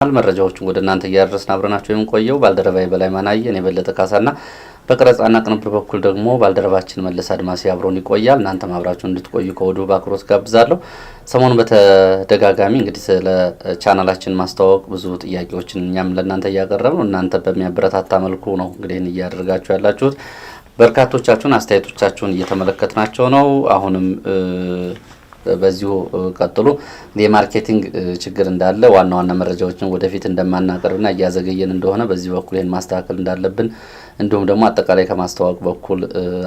መረጃዎችን ወደ እናንተ እያደረስን አብረናችሁ የምንቆየው ባልደረባዬ በላይ ማናየን የበለጠ ካሳና በቀረጻና ቅንብር በኩል ደግሞ ባልደረባችን መለስ አድማሴ አብሮን ይቆያል። እናንተም አብራችሁ እንድትቆዩ ከወዲሁ በአክብሮት ጋብዛለሁ። ሰሞኑን በተደጋጋሚ እንግዲህ ስለ ቻናላችን ማስተዋወቅ ብዙ ጥያቄዎችን እኛም ለእናንተ እያቀረብን እናንተ በሚያበረታታ መልኩ ነው እንግዲህ እያደረጋችሁ ያላችሁት። በርካቶቻችሁን አስተያየቶቻችሁን እየተመለከትናቸው ነው። አሁንም በዚሁ ቀጥሉ። የማርኬቲንግ ችግር እንዳለ ዋና መረጃዎችን ወደፊት እንደማናቀርብና እያዘገየን እንደሆነ በዚህ በኩል ይሄን ማስተካከል እንዳለብን እንዲሁም ደግሞ አጠቃላይ ከማስተዋወቅ በኩል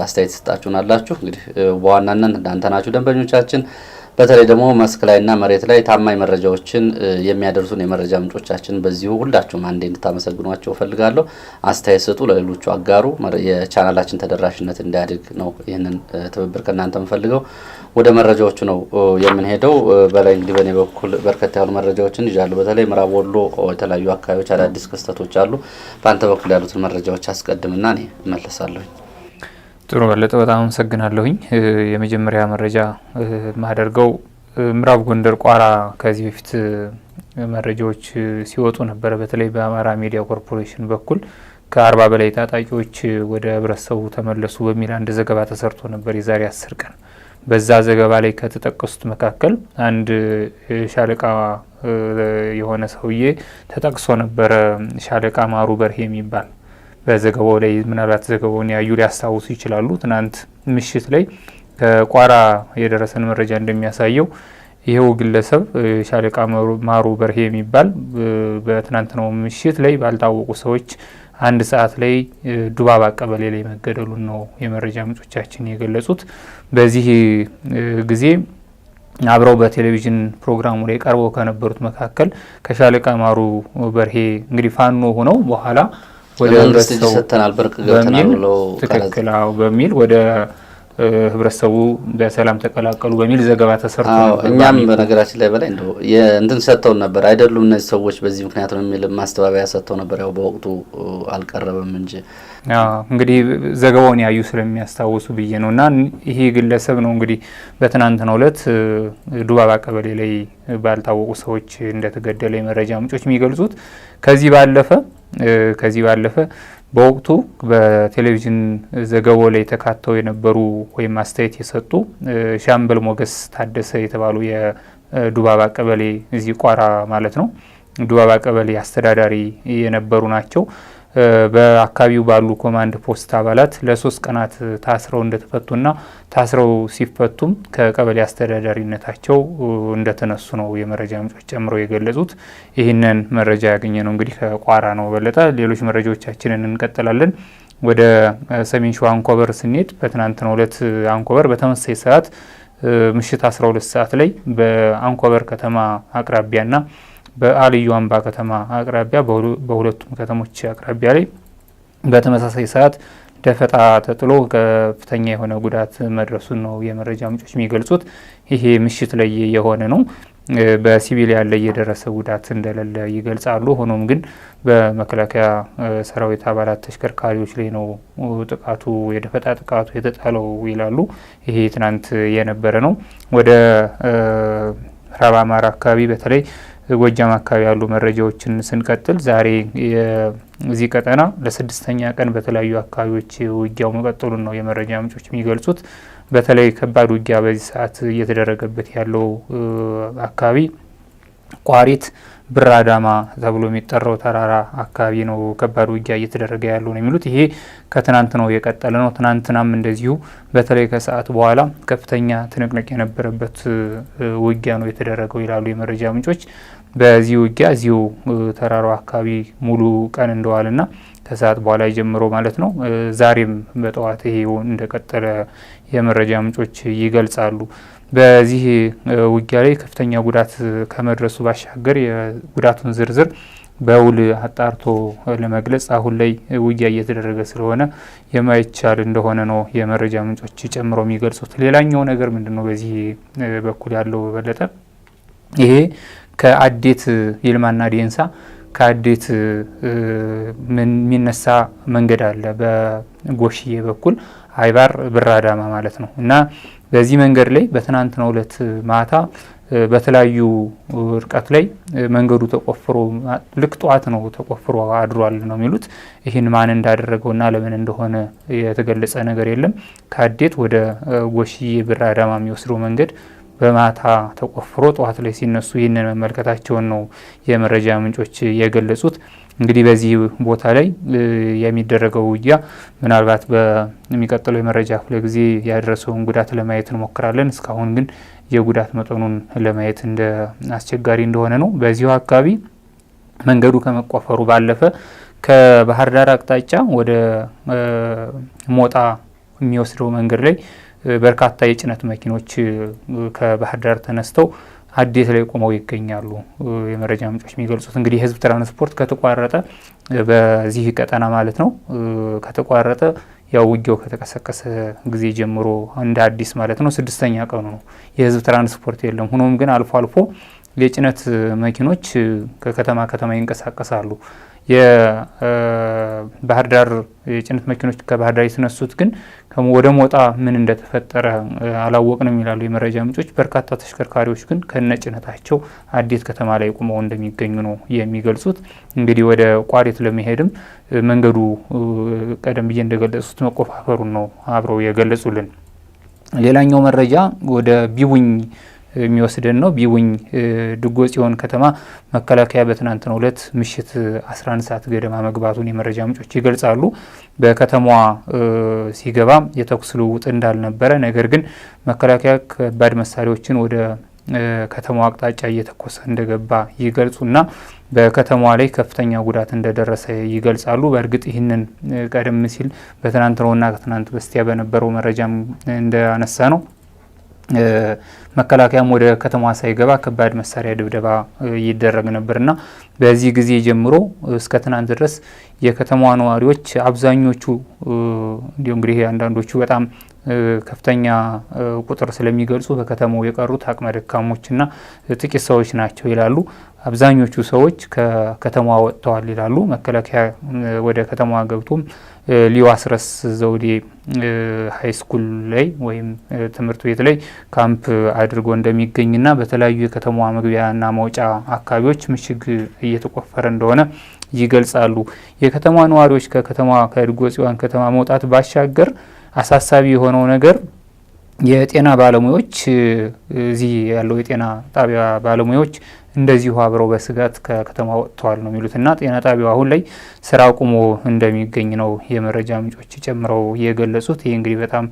አስተያየት ሰጣችሁን አላችሁ። እንግዲህ በዋናነት እናንተ ናችሁ ደንበኞቻችን። በተለይ ደግሞ መስክ ላይና መሬት ላይ ታማኝ መረጃዎችን የሚያደርሱን የመረጃ ምንጮቻችን በዚሁ ሁላችሁም አንዴ እንድታመሰግኗቸው ፈልጋለሁ። አስተያየት ስጡ፣ ለሌሎቹ አጋሩ። የቻናላችን ተደራሽነት እንዲያድግ ነው ይህንን ትብብር ከእናንተ የምፈልገው። ወደ መረጃዎቹ ነው የምንሄደው። በላይ እንግዲህ በእኔ በኩል በርከት ያሉ መረጃዎችን ይዣለሁ። በተለይ ምዕራብ ወሎ የተለያዩ አካባቢዎች አዳዲስ ክስተቶች አሉ። በአንተ በኩል ያሉትን መረጃዎች አስቀድምና እኔ እመለሳለሁ። ጥሩ በለጠ፣ በጣም አመሰግናለሁኝ። የመጀመሪያ መረጃ ማደርገው ምዕራብ ጎንደር ቋራ ከዚህ በፊት መረጃዎች ሲወጡ ነበረ። በተለይ በአማራ ሚዲያ ኮርፖሬሽን በኩል ከ40 በላይ ታጣቂዎች ወደ ህብረተሰቡ ተመለሱ በሚል አንድ ዘገባ ተሰርቶ ነበር የዛሬ 10 ቀን። በዛ ዘገባ ላይ ከተጠቀሱት መካከል አንድ ሻለቃ የሆነ ሰውዬ ተጠቅሶ ነበረ። ሻለቃ ማሩ በርሄ የሚባል በዘገባው ላይ ምናልባት ዘገባውን ያዩ ሊያስታውሱ ይችላሉ። ትናንት ምሽት ላይ ከቋራ የደረሰን መረጃ እንደሚያሳየው ይሄው ግለሰብ ሻለቃ ማሩ በርሄ የሚባል በትናንትናው ምሽት ላይ ባልታወቁ ሰዎች 1 ሰዓት ላይ ዱባባ ቀበሌ ላይ መገደሉን ነው የመረጃ ምንጮቻችን የገለጹት። በዚህ ጊዜ አብረው በቴሌቪዥን ፕሮግራሙ ላይ ቀርበው ከነበሩት መካከል ከሻለቃ ማሩ በርሄ እንግዲህ ፋኖ ሆነው በኋላ ወደ ህብረተሰቡ ሰተናል በርቅ ገብተናል ብለው ተከክላው በሚል ወደ ህብረተሰቡ በሰላም ተቀላቀሉ በሚል ዘገባ ተሰርቶ ነበር። እኛም በነገራችን ላይ በላይ እንደው እንትን ሰጥተው ነበር አይደሉም እነዚህ ሰዎች በዚህ ምክንያት ነው የሚል ማስተባበያ ሰጥተው ነበር። ያው በወቅቱ አልቀረበም እንጂ እንግዲህ ዘገባውን ያዩ ስለሚያስታውሱ ብዬ ነውና ይሄ ግለሰብ ነው እንግዲህ በትናንትናው ዕለት ዱባባ ቀበሌ ላይ ባልታወቁ ሰዎች እንደተገደለ የመረጃ ምንጮች የሚገልጹት። ከዚህ ባለፈ በወቅቱ በቴሌቪዥን ዘገባው ላይ ተካተው የነበሩ ወይም አስተያየት የሰጡ ሻምበል ሞገስ ታደሰ የተባሉ የዱባባ ቀበሌ እዚህ ቋራ ማለት ነው ዱባባ ቀበሌ አስተዳዳሪ የነበሩ ናቸው። በአካባቢው ባሉ ኮማንድ ፖስት አባላት ለ3 ቀናት ታስረው እንደተፈቱና ታስረው ሲፈቱም ከቀበሌ አስተዳዳሪነታቸው እንደተነሱ ነው የመረጃ ምንጮች ጨምረው የገለጹት። ይህንን መረጃ ያገኘ ነው እንግዲህ ከቋራ ነው። በለጠ ሌሎች መረጃዎቻችንን እንቀጥላለን። ወደ ሰሜን ሸዋ አንኮበር ስንሄድ በትናንትናው ዕለት አንኮበር በተመሳሳይ ሰዓት ምሽት 12 ሰዓት ላይ በአንኮበር ከተማ አቅራቢያና በአልዩ አምባ ከተማ አቅራቢያ በሁለቱም ከተሞች አቅራቢያ ላይ በተመሳሳይ ሰዓት ደፈጣ ተጥሎ ከፍተኛ የሆነ ጉዳት መድረሱን ነው የመረጃ ምንጮች የሚገልጹት። ይሄ ምሽት ላይ የሆነ ነው። በሲቪሊያን ላይ የደረሰ ጉዳት እንደሌለ ይገልጻሉ። ሆኖም ግን በመከላከያ ሰራዊት አባላት ተሽከርካሪዎች ላይ ነው ጥቃቱ የደፈጣ ጥቃቱ የተጣለው ይላሉ። ይሄ ትናንት የነበረ ነው። ወደ ምዕራብ አማራ አካባቢ በተለይ ጎጃም አካባቢ ያሉ መረጃዎችን ስንቀጥል ዛሬ እዚህ ቀጠና ለ6ኛ ቀን በተለያዩ አካባቢዎች ውጊያው መቀጠሉን ነው የመረጃ ምንጮች የሚገልጹት። በተለይ ከባድ ውጊያ በዚህ ሰዓት እየተደረገበት ያለው አካባቢ ቋሪት ብራዳማ ተብሎ የሚጠራው ተራራ አካባቢ ነው ከባድ ውጊያ እየተደረገ ያለው ነው የሚሉት። ይሄ ከትናንት ነው የቀጠለ ነው። ትናንትናም እንደዚሁ በተለይ ከሰዓት በኋላ ከፍተኛ ትንቅንቅ የነበረበት ውጊያ ነው የተደረገው ይላሉ የመረጃ ምንጮች። በዚህ ውጊያ እዚሁ ተራራው አካባቢ ሙሉ ቀን እንደዋልና ከሰዓት በኋላ ጀምሮ ማለት ነው ዛሬም በጠዋት ይሄው እንደቀጠለ የመረጃ ምንጮች ይገልጻሉ። በዚህ ውጊያ ላይ ከፍተኛ ጉዳት ከመድረሱ ባሻገር የጉዳቱን ዝርዝር በውል አጣርቶ ለመግለጽ አሁን ላይ ውጊያ እየተደረገ ስለሆነ የማይቻል እንደሆነ ነው የመረጃ ምንጮች ጨምረው የሚገልጹት። ሌላኛው ነገር ምንድነው በዚህ በኩል ያለው በለጠ ይሄ ከአዴት ይልማና ዲንሳ ከአዴት የሚነሳ መንገድ አለ በጎሽዬ በኩል አይባር ብራዳማ ማለት ነው እና በዚህ መንገድ ላይ በትናንትናው ዕለት ማታ በተለያዩ ርቀት ላይ መንገዱ ተቆፍሮ ልክ ጠዋት ነው ተቆፍሮ አድሯል ነው የሚሉት። ይህን ማን እንዳደረገውና ለምን እንደሆነ የተገለጸ ነገር የለም። ከአዴት ወደ ጎሽዬ ብር አዳማ የሚወስደው መንገድ በማታ ተቆፍሮ ጠዋት ላይ ሲነሱ ይህንን መመልከታቸውን ነው የመረጃ ምንጮች የገለጹት። እንግዲህ በዚህ ቦታ ላይ የሚደረገው ውጊያ ምናልባት በሚቀጥለው የመረጃ ክፍለ ጊዜ ያደረሰውን ጉዳት ለማየት እንሞክራለን። እስካሁን ግን የጉዳት መጠኑን ለማየት እንደ አስቸጋሪ እንደሆነ ነው። በዚሁ አካባቢ መንገዱ ከመቆፈሩ ባለፈ ከባህር ዳር አቅጣጫ ወደ ሞጣ የሚወስደው መንገድ ላይ በርካታ የጭነት መኪኖች ከባህር ዳር ተነስተው አዴት ላይ ቆመው ይገኛሉ። የመረጃ ምንጮች የሚገልጹት እንግዲህ የህዝብ ትራንስፖርት ከተቋረጠ በዚህ ቀጠና ማለት ነው ከተቋረጠ ያው ውጊያው ከተቀሰቀሰ ጊዜ ጀምሮ እንደ አዲስ ማለት ነው 6ኛ ቀኑ ነው። የህዝብ ትራንስፖርት የለም። ሆኖም ግን አልፎ አልፎ የጭነት መኪኖች ከከተማ ከተማ ይንቀሳቀሳሉ። የባህር ዳር የጭነት መኪኖች ከባህር ዳር የተነሱት ግን ወደ ሞጣ ምን እንደተፈጠረ አላወቅንም ይላሉ የመረጃ ምንጮች። በርካታ ተሽከርካሪዎች ግን ከነጭነታቸው አዴት ከተማ ላይ ቆመው እንደሚገኙ ነው የሚገልጹት። እንግዲህ ወደ ቋሪት ለመሄድም መንገዱ ቀደም ብዬ እንደገለጹት መቆፋፈሩን ነው አብረው የገለጹልን። ሌላኛው መረጃ ወደ ቢቡኝ የሚወስደን ነው። ቢቡኝ ድጎ ጽዮን ከተማ መከላከያ በትናንትናው ዕለት ምሽት 11 ሰዓት ገደማ መግባቱን የመረጃ ምንጮች ይገልጻሉ። በከተማዋ ሲገባ የተኩስ ልውውጥ እንዳልነበረ፣ ነገር ግን መከላከያ ከባድ መሳሪያዎችን ወደ ከተማዋ አቅጣጫ እየተኮሰ እንደገባ ይገልጹና በከተማዋ ላይ ከፍተኛ ጉዳት እንደደረሰ ይገልጻሉ። በእርግጥ ይህንን ቀደም ሲል በትናንትናውና ከትናንት በስቲያ በነበረው መረጃም እንዳነሳ ነው መከላከያም ወደ ከተማዋ ሳይገባ ከባድ መሳሪያ ድብደባ ይደረግ ነበርና በዚህ ጊዜ ጀምሮ እስከ ትናንት ድረስ የከተማዋ ነዋሪዎች አብዛኞቹ እንግዲህ አንዳንዶቹ በጣም ከፍተኛ ቁጥር ስለሚገልጹ በከተማው የቀሩት አቅመ ደካሞችና ጥቂት ሰዎች ናቸው ይላሉ። አብዛኞቹ ሰዎች ከከተማዋ ወጥተዋል ይላሉ። መከላከያ ወደ ከተማዋ ገብቶም ሊዮ አስረስ ዘውዴ ሀይ ስኩል ላይ ወይም ትምህርት ቤት ላይ ካምፕ አድርጎ እንደሚገኝና በተለያዩ የከተማዋ መግቢያና መውጫ አካባቢዎች ምሽግ እየተቆፈረ እንደሆነ ይገልጻሉ። የከተማ ነዋሪዎች ከድጎ ጽዮን ከተማ መውጣት ባሻገር አሳሳቢ የሆነው ነገር የጤና ባለሙያዎች እዚህ ያለው የጤና ጣቢያ ባለሙያዎች እንደዚሁ አብረው በስጋት ከከተማ ወጥተዋል ነው የሚሉትና ጤና ጣቢያው አሁን ላይ ስራ አቁሞ እንደሚገኝ ነው የመረጃ ምንጮች ጨምረው የገለጹት። ይህ እንግዲህ በጣም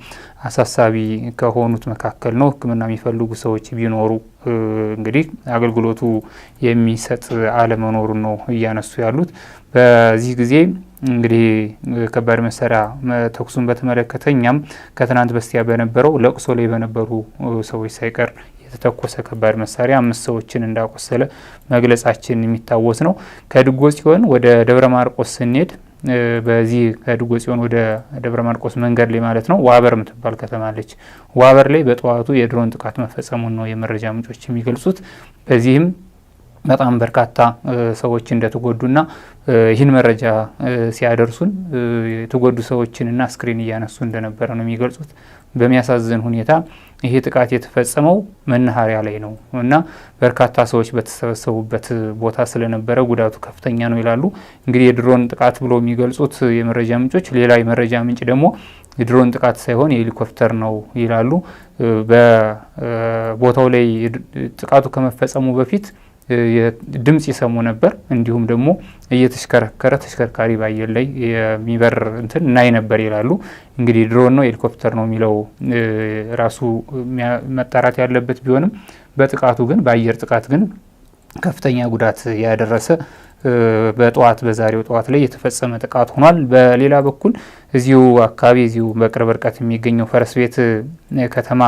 አሳሳቢ ከሆኑት መካከል ነው። ሕክምና የሚፈልጉ ሰዎች ቢኖሩ እንግዲህ አገልግሎቱ የሚሰጥ አለመኖሩን ነው እያነሱ ያሉት። በዚህ ጊዜ እንግዲህ ከባድ መሳሪያ ተኩሱን በተመለከተ እኛም ከትናንት በስቲያ በነበረው ለቅሶ ላይ በነበሩ ሰዎች ሳይቀር የተተኮሰ ከባድ መሳሪያ 5 ሰዎችን እንዳቆሰለ መግለጻችን የሚታወስ ነው። ከድጎ ጽዮን ወደ ደብረ ማርቆስ ስንሄድ በዚህ ከድጎ ጽዮን ወደ ደብረ ማርቆስ መንገድ ላይ ማለት ነው ዋበር የምትባል ከተማ አለች። ዋበር ላይ በጠዋቱ የድሮን ጥቃት መፈጸሙን ነው የመረጃ ምንጮች የሚገልጹት። በዚህም በጣም በርካታ ሰዎች እንደተጎዱና ይህን መረጃ ሲያደርሱን የተጎዱ ሰዎችንና ስክሪን እያነሱ እንደነበረ ነው የሚገልጹት። በሚያሳዝን ሁኔታ ይሄ ጥቃት የተፈጸመው መናኸሪያ ላይ ነው እና በርካታ ሰዎች በተሰበሰቡበት ቦታ ስለነበረ ጉዳቱ ከፍተኛ ነው ይላሉ። እንግዲህ የድሮን ጥቃት ብሎ የሚገልጹት የመረጃ ምንጮች፣ ሌላ የመረጃ ምንጭ ደግሞ የድሮን ጥቃት ሳይሆን የሄሊኮፕተር ነው ይላሉ። በቦታው ላይ ጥቃቱ ከመፈጸሙ በፊት ድምጽ ይሰሙ ነበር። እንዲሁም ደግሞ እየተሽከረከረ ተሽከርካሪ ባየር ላይ የሚበር እንትን እናይ ነበር ይላሉ። እንግዲህ ድሮን ነው ሄሊኮፕተር ነው የሚለው ራሱ መጣራት ያለበት ቢሆንም በጥቃቱ ግን በአየር ጥቃት ግን ከፍተኛ ጉዳት ያደረሰ በዛሬው ጠዋት ላይ የተፈጸመ ጥቃት ሆኗል። በሌላ በኩል እዚሁ አካባቢ እዚሁ በቅርብ ርቀት የሚገኘው ፈረስ ቤት ከተማ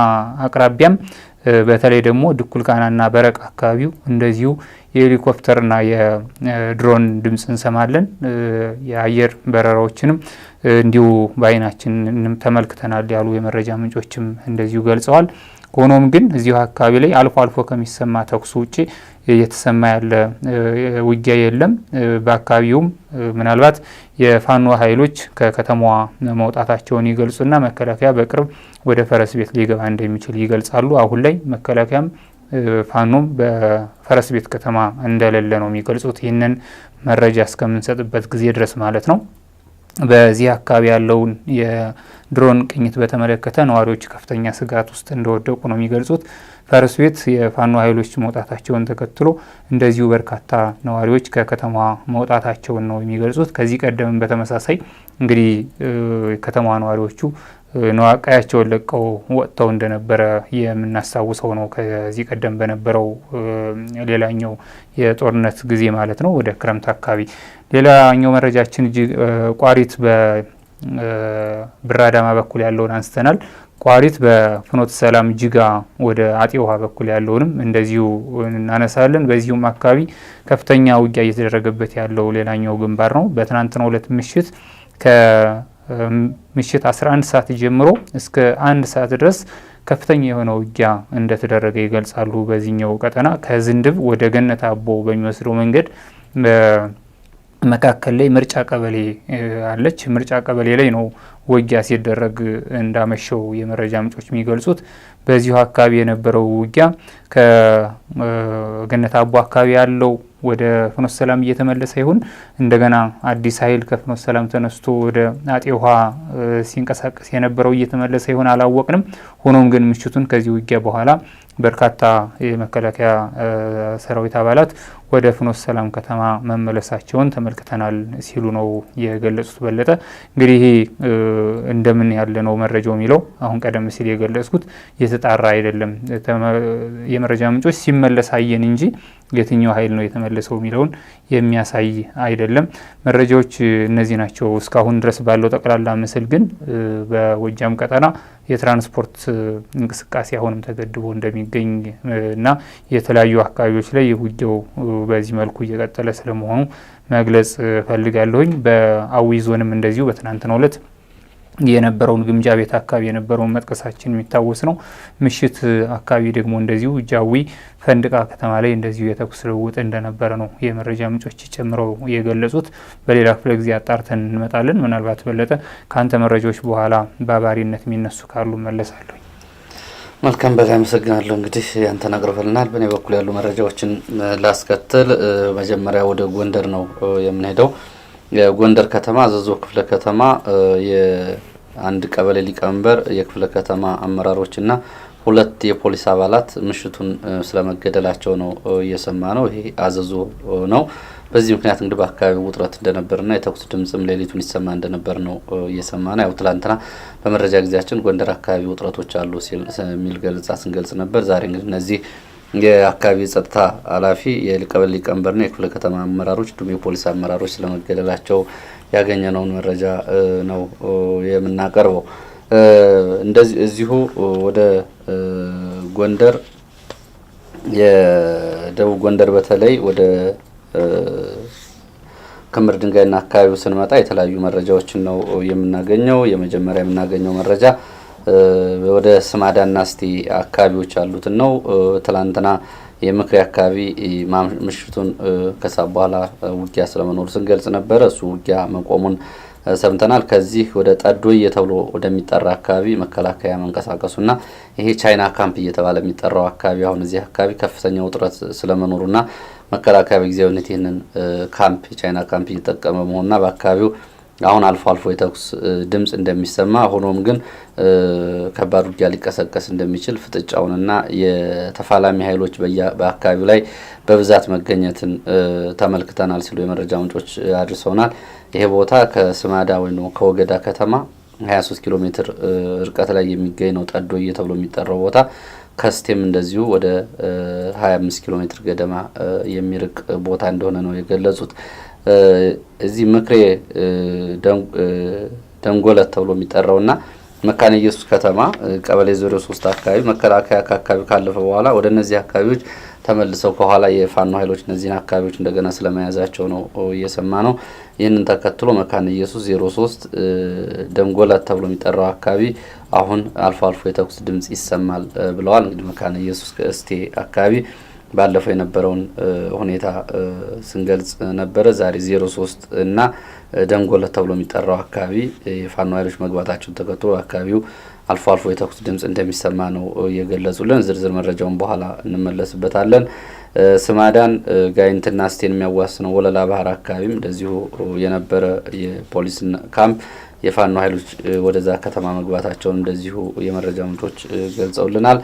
አቅራቢያም በተለይ ደግሞ ድኩልቃናና በረቅ አካባቢው እንደዚሁ የሄሊኮፕተርና የድሮን ድምጽ እንሰማለን። የአየር በረራዎችንም እንዲሁ በአይናችን ተመልክተናል ያሉ የመረጃ ምንጮችም እንደዚሁ ገልጸዋል። ሆኖም ግን እዚሁ አካባቢ ላይ አልፎ አልፎ ከሚሰማ ተኩስ ውጭ እየተሰማ ያለ ውጊያ የለም። በአካባቢውም ምናልባት የፋኖ ኃይሎች ከከተማዋ መውጣታቸውን ይገልጹና መከላከያ በቅርብ ወደ ፈረስ ቤት ሊገባ እንደሚችል ይገልጻሉ። አሁን ላይ መከላከያም ፋኖም በፈረስ ቤት ከተማ እንደሌለ ነው የሚገልጹት። ይህንን መረጃ እስከምንሰጥበት ጊዜ ድረስ ማለት ነው። በዚህ አካባቢ ያለውን የድሮን ቅኝት በተመለከተ ነዋሪዎች ከፍተኛ ስጋት ውስጥ እንደወደቁ ነው የሚገልጹት። ፈረስ ቤት የፋኖ ኃይሎች መውጣታቸውን ተከትሎ እንደዚሁ በርካታ ነዋሪዎች ከከተማ መውጣታቸውን ነው የሚገልጹት። ከዚህ ቀደም በተመሳሳይ እንግዲህ ከተማ ነዋሪዎቹ ቀያቸውን ለቀው ወጥተው እንደነበረ የምናስታውሰው ነው። ከዚህ ቀደም በነበረው ሌላኛው የጦርነት ጊዜ ማለት ነው፣ ወደ ክረምት አካባቢ። ሌላኛው መረጃችን ቋሪት በብራዳማ በኩል ያለውን አንስተናል። ቋሪት በፍኖተ ሰላም ጅጋ ወደ አጤ ውሃ በኩል ያለውንም እንደዚሁ እናነሳለን። በዚሁም አካባቢ ከፍተኛ ውጊያ እየተደረገበት ያለው ሌላኛው ግንባር ነው። በትናንትናው ዕለት ምሽት 11 ሰዓት ጀምሮ እስከ 1 ሰዓት ድረስ ከፍተኛ የሆነ ውጊያ እንደተደረገ ይገልጻሉ። በዚህኛው ቀጠና ከዝንድብ ወደ ገነት አቦ በሚወስደው መንገድ መካከል ላይ ምርጫ ቀበሌ አለች። ምርጫ ቀበሌ ላይ ነው ውጊያ ሲደረግ እንዳመሸው የመረጃ ምንጮች የሚገልጹት። በዚሁ አካባቢ የነበረው ውጊያ ከገነት አቦ አካባቢ ያለው ወደ ፍኖተ ሰላም እየተመለሰ ይሁን እንደገና አዲስ ኃይል ከፍኖተ ሰላም ተነስቶ ወደ አጤ ውሃ ሲንቀሳቀስ የነበረው እየተመለሰ ይሁን አላወቅንም። ሆኖም ግን ምሽቱን ከዚህ ውጊያ በኋላ በርካታ የመከላከያ ሰራዊት አባላት ወደ ፍኖተ ሰላም ከተማ መመለሳቸውን ተመልክተናል ሲሉ ነው የገለጹት። በለጠ እንግዲህ ይሄ እንደምን ያለ ነው መረጃው የሚለው አሁን ቀደም ሲል የገለጽኩት የተጣራ አይደለም። የመረጃ ምንጮች ሲመለስ አየን እንጂ የትኛው ኃይል ነው የተመለሰው የሚለውን የሚያሳይ አይደለም። መረጃዎች እነዚህ ናቸው። እስካሁን ድረስ ባለው ጠቅላላ ምስል ግን በጎጃም ቀጠና የትራንስፖርት እንቅስቃሴ አሁንም ተገድቦ እንደሚገኝ እና የተለያዩ አካባቢዎች ላይ ውጊያው በዚህ መልኩ እየቀጠለ ስለመሆኑ መግለጽ ፈልጋለሁኝ። በአዊ ዞንም እንደዚሁ በትናንትናው ዕለት የነበረውን ግምጃ ቤት አካባቢ የነበረውን መጥቀሳችን የሚታወስ ነው። ምሽት አካባቢ ደግሞ እንደዚሁ ጃዊ ፈንድቃ ከተማ ላይ እንደዚሁ የተኩስ ልውውጥ እንደነበረ ነው የመረጃ ምንጮች ጨምረው የገለጹት። በሌላ ክፍለ ጊዜ አጣርተን እንመጣለን። ምናልባት በለጠ ከአንተ መረጃዎች በኋላ በአባሪነት የሚነሱ ካሉ መለሳለሁ። መልካም፣ በጣም አመሰግናለሁ። እንግዲህ ያንተ ነግረህልናል። በእኔ በኩል ያሉ መረጃዎችን ላስከትል። መጀመሪያ ወደ ጎንደር ነው የምንሄደው። የጎንደር ከተማ አዘዞ ክፍለ ከተማ የአንድ ቀበሌ ሊቀመንበር፣ የክፍለ ከተማ አመራሮችና 2 የፖሊስ አባላት ምሽቱን ስለመገደላቸው ነው እየሰማ ነው። ይሄ አዘዞ ነው። በዚህ ምክንያት እንግዲህ በአካባቢው ውጥረት እንደነበርና የተኩስ ድምጽም ሌሊቱን ይሰማ እንደነበር ነው እየሰማ ነው። ያው ትላንትና በመረጃ ጊዜያችን ጎንደር አካባቢ ውጥረቶች አሉ የሚል ገለጻ ስንገልጽ ነበር። ዛሬ እንግዲህ እነዚህ የአካባቢ ጸጥታ ኃላፊ የቀበሌ ሊቀመንበርና የክፍለ ከተማ አመራሮች እንዲሁም የፖሊስ አመራሮች ስለመገደላቸው ያገኘነውን መረጃ ነው የምናቀርበው። እንደዚህ እዚሁ ወደ ጎንደር የደቡብ ጎንደር በተለይ ወደ ክምር ድንጋይና አካባቢው ስንመጣ የተለያዩ መረጃዎችን ነው የምናገኘው። የመጀመሪያ የምናገኘው መረጃ ወደ ስማዳና እስቴ አካባቢዎች ያሉትን ነው። ትላንትና የምክሬ አካባቢ ምሽቱን ከሰዓት በኋላ ውጊያ ስለመኖሩ ስንገልጽ ነበረ። እሱ ውጊያ መቆሙን ሰምተናል። ከዚህ ወደ ጠዶይ ተብሎ ወደሚጠራ አካባቢ መከላከያ መንቀሳቀሱና ይሄ ቻይና ካምፕ እየተባለ የሚጠራው አካባቢ አሁን እዚህ አካባቢ ከፍተኛ ውጥረት ስለመኖሩና መከላከያ በጊዜያዊነት ይህንን ካምፕ የቻይና ካምፕ እየተጠቀመ መሆኑና በአካባቢው አሁን አልፎ አልፎ የተኩስ ድምጽ እንደሚሰማ ሆኖም ግን ከባድ ውጊያ ሊቀሰቀስ እንደሚችል ፍጥጫውንና የተፋላሚ ኃይሎች በአካባቢው ላይ በብዛት መገኘትን ተመልክተናል ሲሉ የመረጃ ምንጮች አድርሰውናል። ይሄ ቦታ ከስማዳ ወይም ከወገዳ ከተማ 23 ኪሎ ሜትር ርቀት ላይ የሚገኝ ነው። ጠዶይ ተብሎ የሚጠራው ቦታ ከስቴም እንደዚሁ ወደ 25 ኪሎ ሜትር ገደማ የሚርቅ ቦታ እንደሆነ ነው የገለጹት። እዚህ ምክሬ ደንጎለት ተብሎ የሚጠራውና መካነ ኢየሱስ ከተማ ቀበሌ 03 አካባቢ መከላከያ ከአካባቢው ካለፈ በኋላ ወደ እነዚህ አካባቢዎች ተመልሰው ከኋላ የፋኖ ኃይሎች እነዚህን አካባቢዎች እንደገና ስለመያዛቸው ነው እየሰማ ነው። ይህንን ተከትሎ መካነ ኢየሱስ 03 ደንጎለት ተብሎ የሚጠራው አካባቢ አሁን አልፎ አልፎ የተኩስ ድምጽ ይሰማል ብለዋል። እንግዲህ መካነ ኢየሱስ ከእስቴ አካባቢ ባለፈው የነበረውን ሁኔታ ስንገልጽ ነበረ። ዛሬ 03 እና ደንጎለት ተብሎ የሚጠራው አካባቢ የፋኖ ኃይሎች መግባታቸውን ተከትሎ አካባቢው አልፎ አልፎ የተኩስ ድምጽ እንደሚሰማ ነው የገለጹልን። ዝርዝር መረጃውን በኋላ እንመለስበታለን። ስማዳን ጋይንትና ስቴን የሚያዋስነው ወለላ ባህር አካባቢም እንደዚሁ የነበረ የፖሊስ ካምፕ የፋኖ ኃይሎች ወደዛ ከተማ መግባታቸውን እንደዚሁ የመረጃ ምንጮች ገልጸውልናል።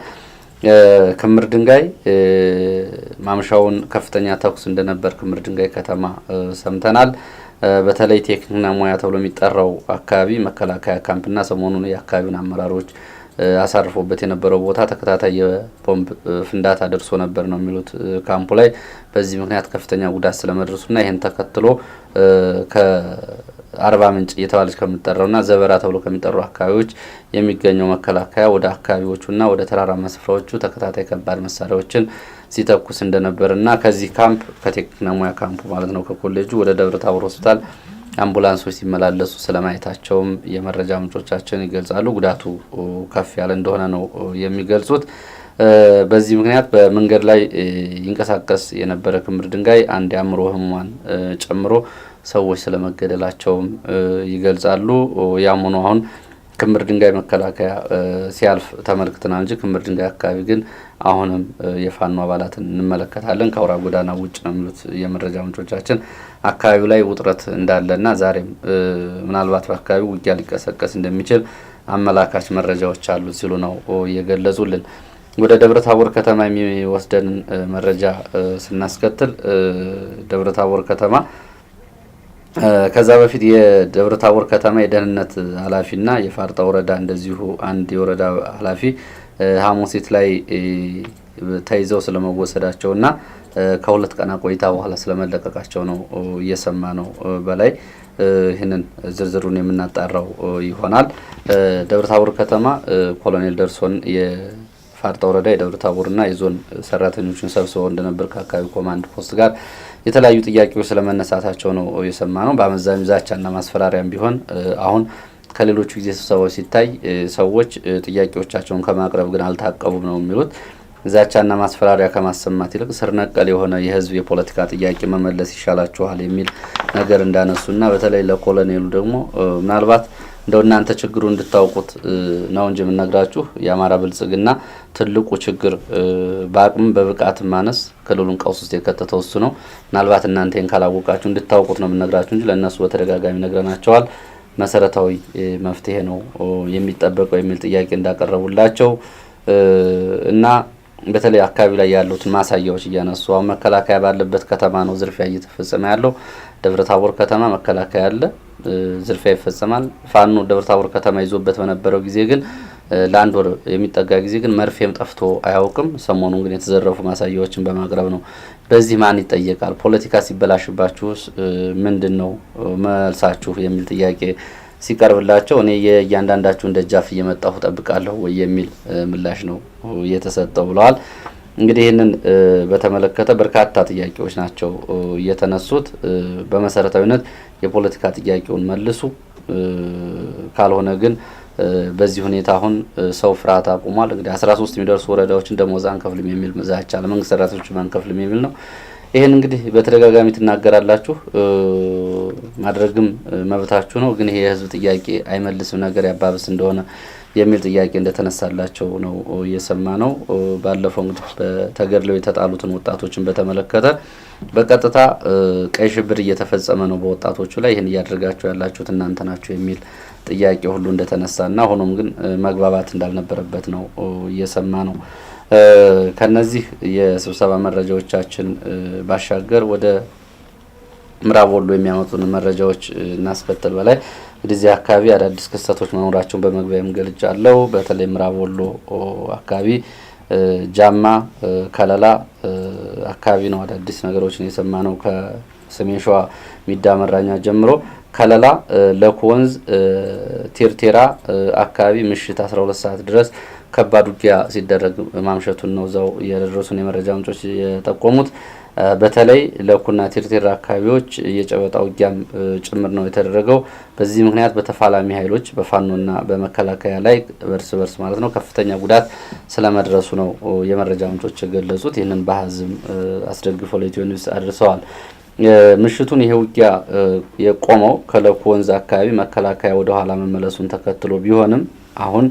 ክምር ድንጋይ ማምሻውን ከፍተኛ ተኩስ እንደነበር ክምር ድንጋይ ከተማ ሰምተናል። በተለይ ቴክኒክና ሙያ ተብሎ የሚጠራው አካባቢ መከላከያ ካምፕና ሰሞኑን የአካባቢውን አመራሮች አሳርፎበት የነበረው ቦታ ተከታታይ የቦምብ ፍንዳታ ደርሶ ነበር ነው የሚሉት ካምፑ ላይ። በዚህ ምክንያት ከፍተኛ ጉዳት ስለመድረሱና ይህን ተከትሎ ከአርባ ምንጭ እየተባለች ከምትጠራውና ዘበራ ተብሎ ከሚጠሩ አካባቢዎች የሚገኘው መከላከያ ወደ አካባቢዎቹና ወደ ተራራማ ስፍራዎቹ ተከታታይ ከባድ መሳሪያዎችን ሲተኩስ እንደነበርና ከዚህ ካምፕ ከቴክኒክና ሙያ ካምፑ ማለት ነው ከኮሌጁ ወደ ደብረ ታቦር ሆስፒታል አምቡላንሶች ሲመላለሱ ስለማየታቸውም የመረጃ ምንጮቻችን ይገልጻሉ። ጉዳቱ ከፍ ያለ እንደሆነ ነው የሚገልጹት። በዚህ ምክንያት በመንገድ ላይ ይንቀሳቀስ የነበረ ክምር ድንጋይ አንድ የአእምሮ ህሙማን ጨምሮ ሰዎች ስለመገደላቸውም ይገልጻሉ። ያም ሆኖ አሁን ክምር ድንጋይ መከላከያ ሲያልፍ ተመልክተናል እንጂ ክምር ድንጋይ አካባቢ ግን አሁንም የፋኖ አባላትን እንመለከታለን። ከአውራ ጎዳና ውጭ ነው የሚሉት የመረጃ ምንጮቻችን። አካባቢው ላይ ውጥረት እንዳለና ዛሬም ምናልባት በአካባቢው ውጊያ ሊቀሰቀስ እንደሚችል አመላካች መረጃዎች አሉ ሲሉ ነው የገለጹልን። ወደ ደብረ ታቦር ከተማ የሚወስደን መረጃ ስናስከትል ደብረ ታቦር ከተማ ከዛ በፊት የደብረ ታቦር ከተማ የደህንነት ኃላፊና የፋርጣ ወረዳ እንደዚሁ አንድ የወረዳ ኃላፊ ሐሙሲት ላይ ተይዘው ስለመወሰዳቸውና ከሁለት ቀና ቆይታ በኋላ ስለመለቀቃቸው ነው እየሰማ ነው። በላይ ይህንን ዝርዝሩን የምናጣራው ይሆናል። ደብረ ታቦር ከተማ ኮሎኔል ደርሶን የፋርጣ ወረዳ የደብረ ታቦርና የዞን ሰራተኞችን ሰብስበው እንደነበር ከአካባቢ ኮማንድ ፖስት ጋር የተለያዩ ጥያቄዎች ስለመነሳታቸው ነው የሰማ ነው። በአመዛኙ ዛቻና ማስፈራሪያም ቢሆን አሁን ከሌሎቹ ጊዜ ስብሰባዎች ሲታይ ሰዎች ጥያቄዎቻቸውን ከማቅረብ ግን አልታቀቡም ነው የሚሉት። ዛቻና ማስፈራሪያ ከማሰማት ይልቅ ስር ነቀል የሆነ የህዝብ የፖለቲካ ጥያቄ መመለስ ይሻላችኋል የሚል ነገር እንዳነሱና በተለይ ለኮሎኔሉ ደግሞ ምናልባት እንደው እናንተ ችግሩ እንድታውቁት ነው እንጂ የምነግራችሁ የአማራ ብልጽግና ትልቁ ችግር በአቅም በብቃት ማነስ ክልሉን ቀውስ ውስጥ የከተተው እሱ ነው። ምናልባት እናንተን ካላወቃችሁ እንድታውቁት ነው የምነግራችሁ እንጂ ለእነሱ በተደጋጋሚ ነግረናቸዋል። መሰረታዊ መፍትሄ ነው የሚጠበቀው የሚል ጥያቄ እንዳቀረቡላቸው እና በተለይ አካባቢ ላይ ያሉትን ማሳያዎች እያነሱ አሁን መከላከያ ባለበት ከተማ ነው ዝርፊያ እየተፈጸመ ያለው። ደብረ ታቦር ከተማ መከላከያ አለ፣ ዝርፊያ ይፈጸማል። ፋኖ ደብረ ታቦር ከተማ ይዞበት በነበረው ጊዜ ግን ለአንድ ወር የሚጠጋ ጊዜ ግን መርፌም ጠፍቶ አያውቅም። ሰሞኑን ግን የተዘረፉ ማሳያዎችን በማቅረብ ነው። በዚህ ማን ይጠየቃል? ፖለቲካ ሲበላሽባችሁስ ምንድን ነው መልሳችሁ የሚል ጥያቄ ሲቀርብላቸው እኔ የእያንዳንዳችሁን ደጃፍ እየመጣሁ ጠብቃለሁ ወይ የሚል ምላሽ ነው እየተሰጠው ብለዋል። እንግዲህ ይህንን በተመለከተ በርካታ ጥያቄዎች ናቸው እየተነሱት። በመሰረታዊነት የፖለቲካ ጥያቄውን መልሱ፣ ካልሆነ ግን በዚህ ሁኔታ አሁን ሰው ፍርሃት አቁሟል። እንግዲህ 13 የሚደርሱ ወረዳዎችን ደሞዝ አንከፍልም የሚል ዛቻ ለመንግስት ሰራተኞች አንከፍልም የሚል ነው። ይሄን እንግዲህ በተደጋጋሚ ትናገራላችሁ፣ ማድረግም መብታችሁ ነው። ግን ይሄ የህዝብ ጥያቄ አይመልስም ነገር ያባብስ እንደሆነ የሚል ጥያቄ እንደተነሳላቸው ነው እየሰማ ነው። ባለፈው እንግዲህ በተገድለው የተጣሉትን ወጣቶችን በተመለከተ በቀጥታ ቀይ ሽብር እየተፈጸመ ነው በወጣቶቹ ላይ፣ ይህን እያደረጋችሁ ያላችሁት እናንተ ናችሁ የሚል ጥያቄ ሁሉ እንደተነሳና ሆኖም ግን መግባባት እንዳልነበረበት ነው እየሰማ ነው። ከነዚህ የስብሰባ መረጃዎቻችን ባሻገር ወደ ምዕራብ ወሎ የሚያመጡን መረጃዎች እናስከተል። በላይ ወደዚህ አካባቢ አዳዲስ ክስተቶች መኖራቸውን በመግቢያም ገልጫለሁ። በተለይ ምዕራብ ወሎ አካባቢ ጃማ ከለላ አካባቢ ነው አዳዲስ ነገሮችን የሰማነው። ከሰሜን ሸዋ ሚዳ መራኛ ጀምሮ ከለላ ለኮወንዝ ቴርቴራ አካባቢ ምሽት 12 ሰዓት ድረስ ከባድ ውጊያ ሲደረግ ማምሸቱን ነው እዛው የደረሱን የመረጃ ምንጮች የጠቆሙት። በተለይ ለኩና ቴርቴራ አካባቢዎች የጨበጣ ውጊያም ጭምር ነው የተደረገው። በዚህ ምክንያት በተፋላሚ ኃይሎች በፋኖና በመከላከያ ላይ እርስ በርስ ማለት ነው ከፍተኛ ጉዳት ስለመድረሱ ነው የመረጃ ምንጮች የገለጹት። ይህንን በአሃዝም አስደግፈው ለኢትዮ ኒውስ አድርሰዋል። ምሽቱን ይሄ ውጊያ የቆመው ከለኩ ወንዝ አካባቢ መከላከያ ወደ ኋላ መመለሱን ተከትሎ ቢሆንም አሁን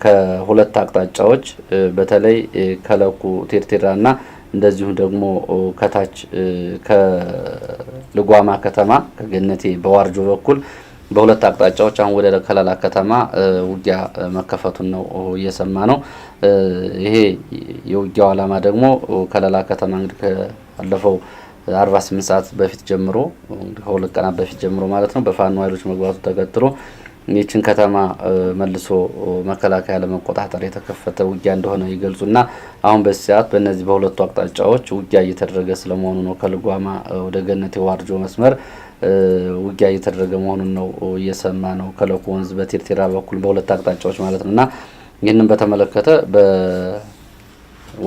ከሁለት አቅጣጫዎች በተለይ ከለኩ ቴርቴራና እንደዚሁም ደግሞ ከታች ከልጓማ ከተማ ከገነቴ በዋርጆ በኩል በሁለት አቅጣጫዎች አሁን ወደ ከለላ ከተማ ውጊያ መከፈቱን ነው እየሰማ ነው። ይሄ የውጊያው ዓላማ ደግሞ ከለላ ከተማ እንግዲህ ካለፈው 48 ሰዓት በፊት ጀምሮ ከሁለት ቀናት በፊት ጀምሮ ማለት ነው በፋኖ ኃይሎች መግባቱ ተከትሎ ይህችን ከተማ መልሶ መከላከያ ለመቆጣጠር የተከፈተ ውጊያ እንደሆነ ይገልጹና አሁን በዚህ ሰዓት በእነዚህ በሁለቱ አቅጣጫዎች ውጊያ እየተደረገ ስለመሆኑ ነው። ከልጓማ ወደ ገነቴ ዋርጆ መስመር ውጊያ እየተደረገ መሆኑን ነው እየሰማ ነው። ከለኩ ወንዝ በቴርቴራ በኩል በሁለት አቅጣጫዎች ማለት ነውና ይህንን በተመለከተ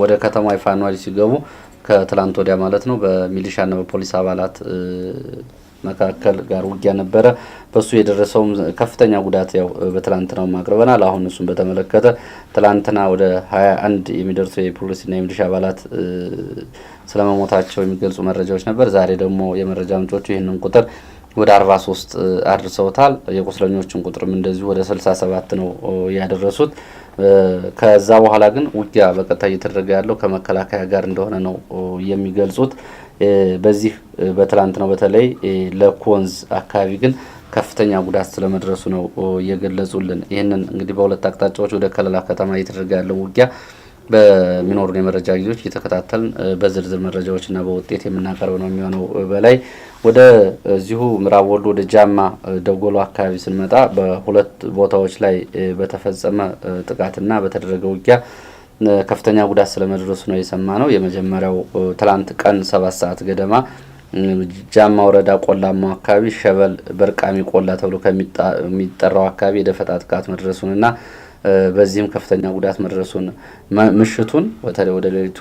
ወደ ከተማ የፋኖ ኃይሎች ሲገቡ ከትላንት ወዲያ ማለት ነው በሚሊሻና በፖሊስ አባላት መካከል ጋር ውጊያ ነበረ። በሱ የደረሰውም ከፍተኛ ጉዳት ያው በትላንትናው ማቅርበናል። አሁን እሱን በተመለከተ ትላንትና ወደ 21 የሚደርሱ የፖሊስና የሚሊሻ አባላት ስለመሞታቸው የሚገልጹ መረጃዎች ነበር። ዛሬ ደግሞ የመረጃ ምንጮቹ ይህንን ቁጥር ወደ 43 አድርሰውታል። የቁስለኞችን ቁጥርም እንደዚሁ ወደ 67 ነው ያደረሱት። ከዛ በኋላ ግን ውጊያ በቀጥታ እየተደረገ ያለው ከመከላከያ ጋር እንደሆነ ነው የሚገልጹት። በዚህ በትላንት ነው በተለይ ለኮንዝ አካባቢ ግን ከፍተኛ ጉዳት ስለመድረሱ ነው እየገለጹልን። ይህንን እንግዲህ በሁለት አቅጣጫዎች ወደ ከለላ ከተማ እየተደረገ ያለው ውጊያ በሚኖሩን የመረጃ ጊዜዎች እየተከታተልን በዝርዝር መረጃዎችና በውጤት የምናቀርብ ነው የሚሆነው። በላይ ወደ እዚሁ ምዕራብ ወሎ ወደ ጃማ ደጎሎ አካባቢ ስንመጣ በሁለት ቦታዎች ላይ በተፈጸመ ጥቃትና በተደረገ ውጊያ ከፍተኛ ጉዳት ስለመድረሱ ነው የሰማ ነው። የመጀመሪያው ትላንት ቀን 7 ሰዓት ገደማ ጃማ ወረዳ ቆላማው አካባቢ ሸበል በርቃሚ ቆላ ተብሎ ከሚጠራው አካባቢ የደፈጣ ጥቃት መድረሱንና በዚህም ከፍተኛ ጉዳት መድረሱን ምሽቱን በተለይ ወደ ሌሊቱ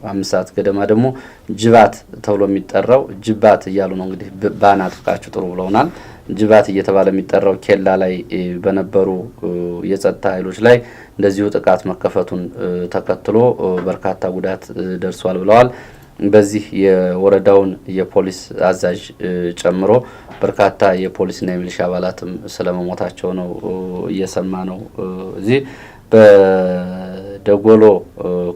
5 ሰዓት ገደማ ደግሞ ጅባት ተብሎ የሚጠራው ጅባት እያሉ ነው እንግዲህ ባና ጥቃችሁ ጥሩ ብለውናል። ጅባት እየተባለ የሚጠራው ኬላ ላይ በነበሩ የጸጥታ ኃይሎች ላይ እንደዚሁ ጥቃት መከፈቱን ተከትሎ በርካታ ጉዳት ደርሷል ብለዋል። በዚህ የወረዳውን የፖሊስ አዛዥ ጨምሮ በርካታ የፖሊስና የሚሊሻ አባላትም ስለመሞታቸው ነው እየሰማ ነው። እዚህ በደጎሎ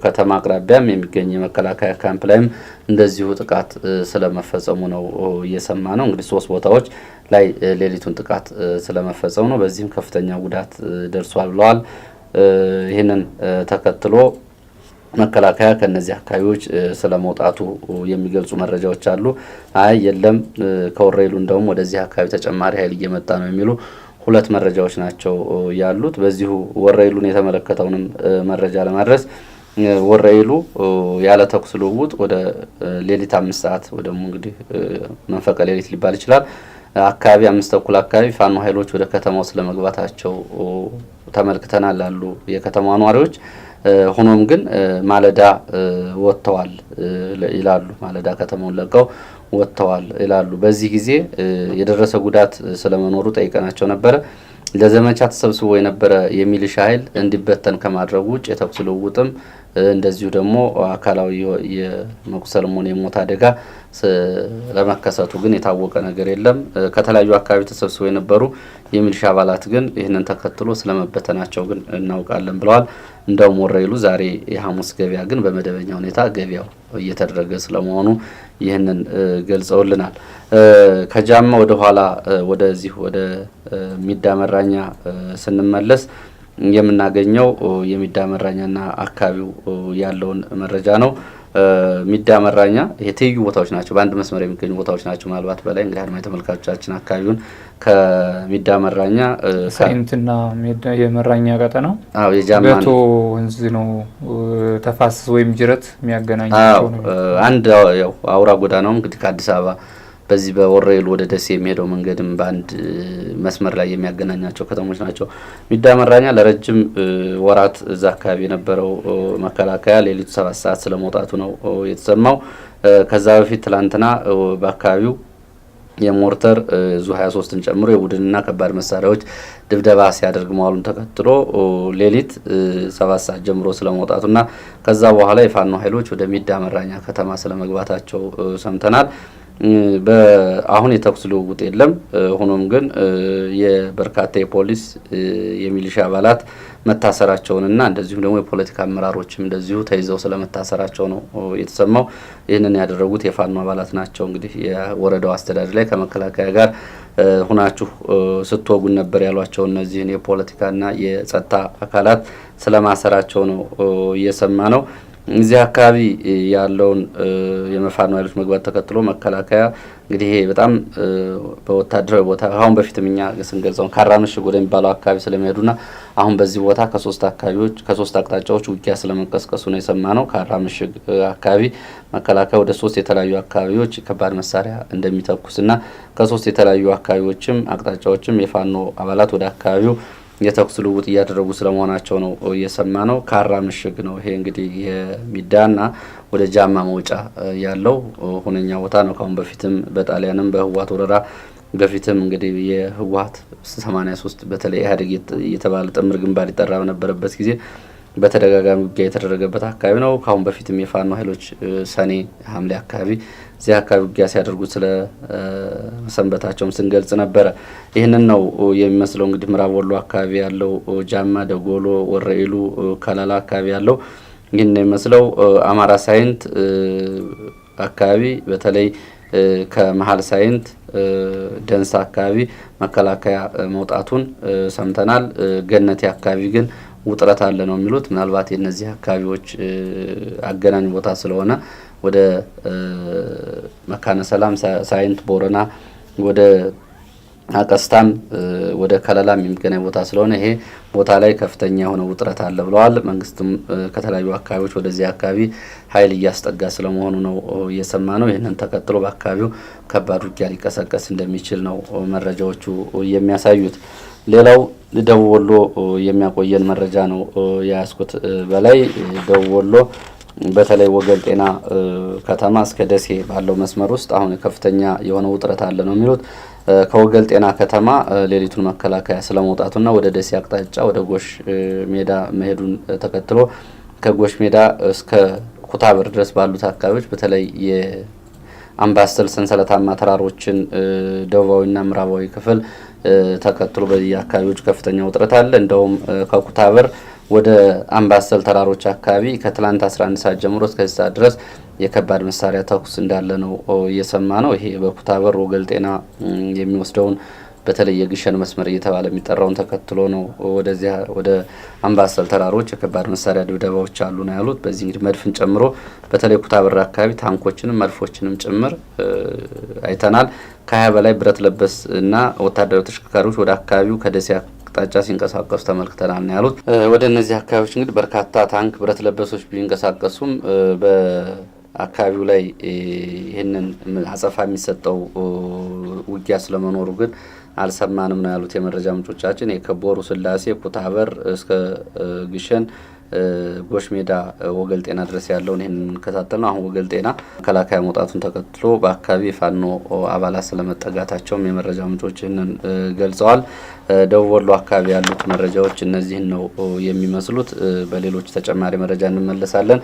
ከተማ አቅራቢያም የሚገኝ የመከላከያ ካምፕ ላይም እንደዚሁ ጥቃት ስለመፈጸሙ ነው እየሰማ ነው። እንግዲህ 3 ቦታዎች ላይ ሌሊቱን ጥቃት ስለመፈጸሙ ነው። በዚህም ከፍተኛ ጉዳት ደርሷል ብለዋል። ይህንን ተከትሎ መከላከያ ከነዚህ አካባቢዎች ስለመውጣቱ የሚገልጹ መረጃዎች አሉ። አይ የለም ከወሬሉ እንደውም ወደዚህ አካባቢ ተጨማሪ ኃይል እየመጣ ነው የሚሉ 2 መረጃዎች ናቸው ያሉት። በዚሁ ወሬሉን የተመለከተውንም መረጃ ለማድረስ ወሬሉ ያለ ተኩስ ልውውጥ ወደ ሌሊት 5 ሰዓት ወይ ደግሞ እንግዲህ መንፈቀ ሌሊት ሊባል ይችላል አካባቢ 5 ተኩል አካባቢ ፋኖ ኃይሎች ወደ ከተማው ስለመግባታቸው ተመልክተናል አሉ የከተማው ነዋሪዎች። ሆኖም ግን ማለዳ ወጥተዋል ይላሉ። ማለዳ ከተማውን ለቀው ወጥተዋል ይላሉ። በዚህ ጊዜ የደረሰ ጉዳት ስለመኖሩ ጠይቀናቸው ነበረ። ለዘመቻ ተሰብስቦ የነበረ የሚሊሻ ኃይል እንዲበተን ከማድረጉ ውጭ የተኩስ ልውውጥም እንደዚሁ ደግሞ አካላዊ የመቁሰልም ሆነ የሞት አደጋ ለመከሰቱ ግን የታወቀ ነገር የለም። ከተለያዩ አካባቢ ተሰብስበው የነበሩ የሚሊሻ አባላት ግን ይህንን ተከትሎ ስለመበተናቸው ግን እናውቃለን ብለዋል። እንደውም ወሬሉ ዛሬ የሐሙስ ገበያ ግን በመደበኛ ሁኔታ ገበያው እየተደረገ ስለመሆኑ ይህንን ገልጸውልናል። ከጃማ ወደ ኋላ ወደዚህ ወደ ሚዳ መራኛ ስንመለስ የምናገኘው የሚዳ መራኛና አካባቢው ያለውን መረጃ ነው። ሚዳ መራኛ የትይዩ ቦታዎች ናቸው። በአንድ መስመር የሚገኙ ቦታዎች ናቸው። ምናልባት በላይ እንግዲህ አድማጭ ተመልካቾቻችን አካባቢውን ከሚዳ መራኛ ሳይንትና የመራኛ ቀጠናው የጃማ በቶ ወንዝ ነው ተፋሰስ ወይም ጅረት የሚያገናኛቸው ነው። አንድ ያው አውራ ጎዳናው እንግዲህ ከአዲስ አበባ በዚህ በወረኢሉ ወደ ደሴ የሚሄደው መንገድም በአንድ መስመር ላይ የሚያገናኛቸው ከተሞች ናቸው። ሚዳ መራኛ ለረጅም ወራት እዛ አካባቢ የነበረው መከላከያ ሌሊቱ 7 ሰዓት ስለመውጣቱ ነው የተሰማው። ከዛ በፊት ትላንትና በአካባቢው የሞርተር ዙ 23ን ጨምሮ የቡድንና ከባድ መሳሪያዎች ድብደባ ሲያደርግ መዋሉን ተከትሎ ሌሊት 7 ሰዓት ጀምሮ ስለመውጣቱና ከዛ በኋላ የፋኖ ኃይሎች ወደ ሚዳ መራኛ ከተማ ስለመግባታቸው ሰምተናል። አሁን የተኩስ ልውውጥ የለም። ሆኖም ግን የበርካታ የፖሊስ የሚሊሻ አባላት መታሰራቸውንና እንደዚሁም ደግሞ የፖለቲካ አመራሮችም እንደዚሁ ተይዘው ስለመታሰራቸው ነው የተሰማው። ይህንን ያደረጉት የፋኖ አባላት ናቸው። እንግዲህ የወረዳው አስተዳደር ላይ ከመከላከያ ጋር ሁናችሁ ስትወጉን ነበር ያሏቸው እነዚህን የፖለቲካና የጸጥታ አካላት ስለማሰራቸው ነው እየሰማ ነው። እዚህ አካባቢ ያለውን የፋኖ ኃይሎች መግባት ተከትሎ መከላከያ እንግዲህ ይሄ በጣም በወታደራዊ ቦታ አሁን በፊትም እኛ ስንገልጸው ካራ ምሽግ ወደሚባለው አካባቢ ስለሚሄዱና አሁን በዚህ ቦታ ከሶስት አቅጣጫዎች ውጊያ ስለመቀስቀሱ ነው የሰማነው። ካራ ምሽግ አካባቢ መከላከያ ወደ 3 የተለያዩ አካባቢዎች ከባድ መሳሪያ እንደሚተኩስና ከ3 የተለያዩ አካባቢዎችም አቅጣጫዎችም የፋኖ አባላት ወደ አካባቢው የተኩስ ልውውጥ እያደረጉ ስለመሆናቸው ነው እየሰማ ነው። ካራ ምሽግ ነው ይሄ እንግዲህ የሚዳና ወደ ጃማ መውጫ ያለው ሁነኛ ቦታ ነው። ካሁን በፊትም በጣሊያንም በህወሓት ወረራ በፊትም እንግዲህ የህወሓት 83 በተለይ ኢህአዴግ የተባለ ጥምር ግንባር ይጠራ በነበረበት ጊዜ በተደጋጋሚ ውጊያ የተደረገበት አካባቢ ነው። ካሁን በፊትም የፋኖ ኃይሎች ሰኔ ሐምሌ አካባቢ እዚህ አካባቢ ውጊያ ሲያደርጉ ስለ መሰንበታቸውም ስንገልጽ ነበረ። ይህንን ነው የሚመስለው። እንግዲህ ምዕራብ ወሎ አካባቢ ያለው ጃማ፣ ደጎሎ፣ ወረኢሉ፣ ከላላ አካባቢ ያለው ይህን ነው የሚመስለው። አማራ ሳይንት አካባቢ በተለይ ከመሀል ሳይንት ደንሳ አካባቢ መከላከያ መውጣቱን ሰምተናል። ገነቴ አካባቢ ግን ውጥረት አለ ነው የሚሉት። ምናልባት የነዚህ አካባቢዎች አገናኝ ቦታ ስለሆነ ወደ መካነ ሰላም፣ ሳይንት፣ ቦረና ወደ አቀስታም ወደ ከለላ የሚገናኝ ቦታ ስለሆነ ይሄ ቦታ ላይ ከፍተኛ የሆነ ውጥረት አለ ብለዋል። መንግስትም ከተለያዩ አካባቢዎች ወደዚህ አካባቢ ኃይል እያስጠጋ ስለመሆኑ ነው እየሰማ ነው። ይህንን ተከትሎ በአካባቢው ከባድ ውጊያ ሊቀሰቀስ እንደሚችል ነው መረጃዎቹ የሚያሳዩት። ሌላው ደቡብ ወሎ የሚያቆየን መረጃ ነው የያዝኩት። በላይ ደቡብ ወሎ በተለይ ወገል ጤና ከተማ እስከ ደሴ ባለው መስመር ውስጥ አሁን ከፍተኛ የሆነ ውጥረት አለ ነው የሚሉት። ከወገል ጤና ከተማ ሌሊቱን መከላከያ ስለመውጣቱና ወደ ደሴ አቅጣጫ ወደ ጎሽ ሜዳ መሄዱን ተከትሎ ከጎሽ ሜዳ እስከ ኩታበር ድረስ ባሉት አካባቢዎች በተለይ የአምባሰል ሰንሰለታማ ተራሮችን ደቡባዊና ምዕራባዊ ክፍል ተከትሎ በዚህ አካባቢዎች ከፍተኛ ውጥረት አለ። እንደውም ከኩታበር ወደ አምባሰል ተራሮች አካባቢ ከትላንት 11 ሰዓት ጀምሮ እስከ ሰዓት ድረስ የከባድ መሳሪያ ተኩስ እንዳለ ነው እየሰማ ነው። ይሄ በኩታበር ወገል ጤና የሚወስደውን በተለይ የግሸን መስመር እየተባለ የሚጠራውን ተከትሎ ነው ወደዚያ ወደ አምባሰል ተራሮች የከባድ መሳሪያ ድብደባዎች አሉ ነው ያሉት። በዚህ እንግዲህ መድፍን ጨምሮ በተለይ ኩታበር አካባቢ ታንኮችንም መድፎችንም ጭምር አይተናል። ከ20 በላይ ብረት ለበስ እና ወታደራዊ ተሽከርካሪዎች ወደ አካባቢው ከደሴ አቅጣጫ ሲንቀሳቀሱ ተመልክተናል ነው ያሉት። ወደ እነዚህ አካባቢዎች እንግዲህ በርካታ ታንክ ብረት ለበሶች ቢንቀሳቀሱም በአካባቢው ላይ ይህንን አጸፋ የሚሰጠው ውጊያ ስለመኖሩ ግን አልሰማንም ነው ያሉት የመረጃ ምንጮቻችን። የከቦሩ ስላሴ፣ ኩታበር እስከ ግሸን፣ ጎሽ ሜዳ፣ ወገል ጤና ድረስ ያለውን ይህን እንከታተል ነው። አሁን ወገል ጤና መከላከያ መውጣቱን ተከትሎ በአካባቢ የፋኖ አባላት ስለመጠጋታቸውም የመረጃ ምንጮች ይህንን ገልጸዋል። ደቡብ ወሎ አካባቢ ያሉት መረጃዎች እነዚህን ነው የሚመስሉት። በሌሎች ተጨማሪ መረጃ እንመለሳለን።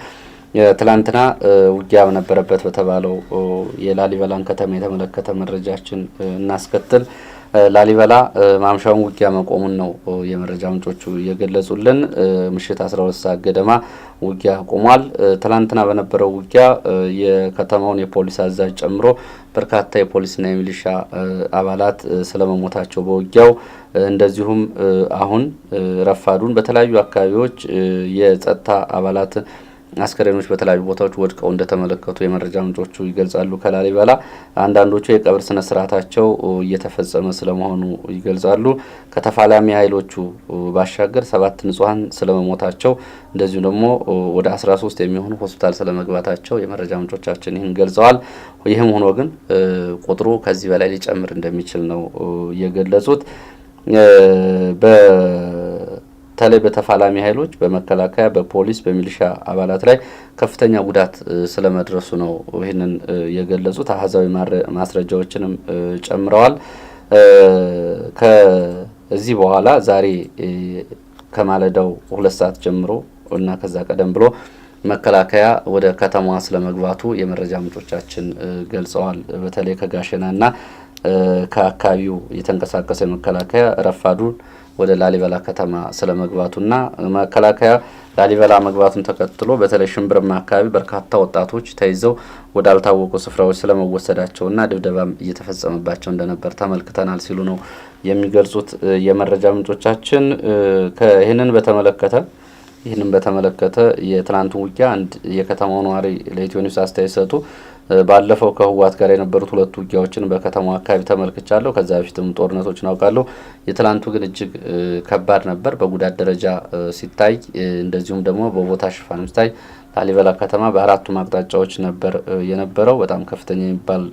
ትላንትና ውጊያ በነበረበት በተባለው የላሊበላን ከተማ የተመለከተ መረጃችን እናስከትል። ላሊበላ ማምሻውን ውጊያ መቆሙን ነው የመረጃ ምንጮቹ የገለጹልን። ምሽት 12 ሰዓት ገደማ ውጊያ ቆሟል። ትላንትና በነበረው ውጊያ የከተማውን የፖሊስ አዛዥ ጨምሮ በርካታ የፖሊስና የሚሊሻ አባላት ስለመሞታቸው በውጊያው እንደዚሁም አሁን ረፋዱን በተለያዩ አካባቢዎች የጸጥታ አባላት አስከሬኖች በተለያዩ ቦታዎች ወድቀው እንደተመለከቱ የመረጃ ምንጮቹ ይገልጻሉ። ከላሊበላ አንዳንዶቹ የቀብር ስነ ስርዓታቸው እየተፈጸመ ስለመሆኑ ይገልጻሉ። ከተፋላሚ ኃይሎቹ ባሻገር 7 ንጹሃን ስለመሞታቸው እንደዚሁ ደግሞ ወደ 13 የሚሆኑ ሆስፒታል ስለመግባታቸው የመረጃ ምንጮቻችን ይህን ገልጸዋል። ይህም ሆኖ ግን ቁጥሩ ከዚህ በላይ ሊጨምር እንደሚችል ነው የገለጹት። በተለይ በተፋላሚ ኃይሎች በመከላከያ፣ በፖሊስ፣ በሚሊሻ አባላት ላይ ከፍተኛ ጉዳት ስለመድረሱ ነው ይህንን የገለጹት። አሃዛዊ ማስረጃዎችንም ጨምረዋል። ከዚህ በኋላ ዛሬ ከማለዳው 2 ሰዓት ጀምሮ እና ከዛ ቀደም ብሎ መከላከያ ወደ ከተማዋ ስለመግባቱ የመረጃ ምንጮቻችን ገልጸዋል። በተለይ ከጋሸናና ከአካባቢው የተንቀሳቀሰ መከላከያ ረፋዱን ወደ ላሊበላ ከተማ ስለመግባቱና መከላከያ ላሊበላ መግባቱን ተከትሎ በተለይ ሽምብርማ አካባቢ በርካታ ወጣቶች ተይዘው ወዳልታወቁ ስፍራዎች ስለመወሰዳቸውና ድብደባም እየተፈጸመባቸው እንደነበር ተመልክተናል ሲሉ ነው የሚገልጹት የመረጃ ምንጮቻችን። ይህንን በተመለከተ የትናንቱ ውጊያ አንድ የከተማው ነዋሪ ለኢትዮ ኒውስ አስተያየት ሰጡ። ባለፈው ከህወሓት ጋር የነበሩት 2 ውጊያዎችን በከተማው አካባቢ ተመልክቻለሁ። ከዛ በፊትም ጦርነቶችን አውቃለሁ። የትናንቱ ግን እጅግ ከባድ ነበር በጉዳት ደረጃ ሲታይ፣ እንደዚሁም ደግሞ በቦታ ሽፋን ሲታይ ላሊበላ ከተማ በ4ቱም አቅጣጫዎች ነበር የነበረው። በጣም ከፍተኛ የሚባል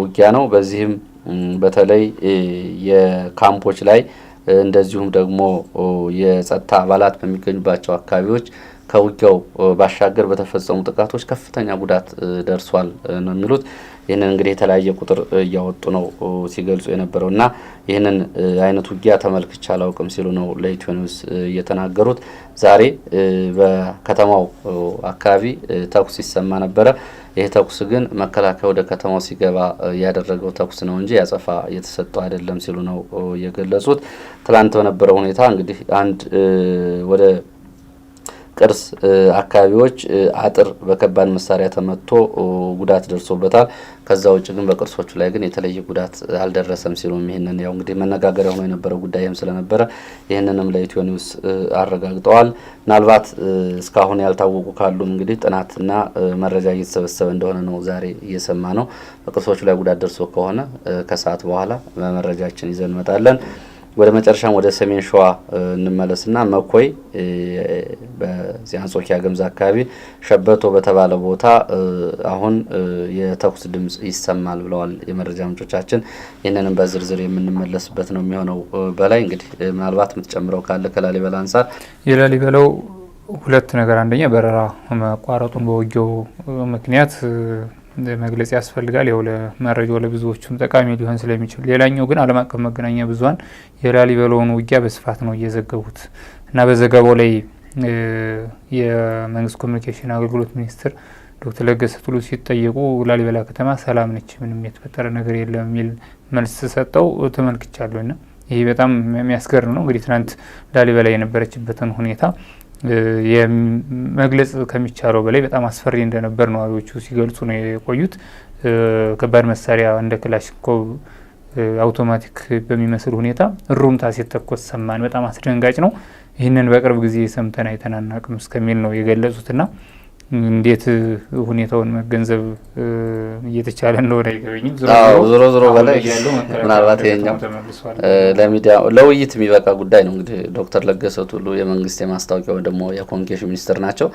ውጊያ ነው። በዚህም በተለይ የካምፖች ላይ እንደዚሁም ደግሞ የጸጥታ አባላት በሚገኙባቸው አካባቢዎች ከውጊያው ባሻገር በተፈጸሙ ጥቃቶች ከፍተኛ ጉዳት ደርሷል ነው የሚሉት። ይህንን እንግዲህ የተለያየ ቁጥር እያወጡ ነው ሲገልጹ የነበረው እና ይህንን አይነት ውጊያ ተመልክቼ አላውቅም ሲሉ ነው ለኢትዮ ኒውስ እየተናገሩት። ዛሬ በከተማው አካባቢ ተኩስ ይሰማ ነበረ። ይህ ተኩስ ግን መከላከያ ወደ ከተማው ሲገባ ያደረገው ተኩስ ነው እንጂ ያጸፋ እየተሰጠው አይደለም ሲሉ ነው የገለጹት። ትላንት በነበረው ሁኔታ እንግዲህ አንድ ወደ ቅርስ አካባቢዎች አጥር በከባድ መሳሪያ ተመቶ ጉዳት ደርሶበታል። ከዛ ውጭ ግን በቅርሶቹ ላይ ግን የተለየ ጉዳት አልደረሰም ሲሉ ይህንን ያው እንግዲህ መነጋገሪያ ሆኖ የነበረው ጉዳይም ስለነበረ ይህንንም ለኢትዮ ኒውስ አረጋግጠዋል። ምናልባት እስካሁን ያልታወቁ ካሉም እንግዲህ ጥናትና መረጃ እየተሰበሰበ እንደሆነ ነው ዛሬ እየሰማ ነው። በቅርሶቹ ላይ ጉዳት ደርሶ ከሆነ ከሰዓት በኋላ መረጃችን ይዘን እንመጣለን። ወደ መጨረሻም ወደ ሰሜን ሸዋ እንመለስና መኮይ በዚህ አንጾኪያ ገምዛ አካባቢ ሸበቶ በተባለ ቦታ አሁን የተኩስ ድምጽ ይሰማል ብለዋል የመረጃ ምንጮቻችን። ይህንንም በዝርዝር የምንመለስበት ነው የሚሆነው። በላይ እንግዲህ ምናልባት የምትጨምረው ካለ ከላሊበላ አንጻር። የላሊበላው 2 ነገር፣ አንደኛ በረራ መቋረጡን በውጊያው ምክንያት መግለጽ ያስፈልጋል። ያው ለመረጃው ለብዙዎቹም ጠቃሚ ሊሆን ስለሚችል። ሌላኛው ግን ዓለም አቀፍ መገናኛ ብዙኃን የላሊበላውን ውጊያ በስፋት ነው እየዘገቡት እና በዘገባው ላይ የመንግስት ኮሚኒኬሽን አገልግሎት ሚኒስትር ዶክተር ለገሰ ቱሉ ሲጠየቁ ላሊበላ ከተማ ሰላም ነች፣ ምንም የተፈጠረ ነገር የለም የሚል መልስ ሰጠው ተመልክቻለሁ። እና ይሄ በጣም የሚያስገርም ነው። እንግዲህ ትናንት ላሊበላ የነበረችበትን ሁኔታ መግለጽ ከሚቻለው በላይ በጣም አስፈሪ እንደነበር ነዋሪዎቹ ሲገልጹ ነው የቆዩት። ከባድ መሳሪያ እንደ ክላሽንኮቭ አውቶማቲክ በሚመስል ሁኔታ ሩምታ ሲተኮስ ሰማን። በጣም አስደንጋጭ ነው። ይህንን በቅርብ ጊዜ ሰምተን አይተን አናውቅም እስከሚል ነው የገለጹትና እንዴት ሁኔታውን መገንዘብ እየተቻለ እንደሆነ አይገበኝም። ዞሮ በላይ ምናልባት ይሄኛው ለሚዲያ ለውይይት የሚበቃ ጉዳይ ነው። እንግዲህ ዶክተር ለገሰ ቱሉ የመንግስት የማስታወቂያ ወይ ደግሞ የኮሚኒኬሽን ሚኒስትር ናቸው።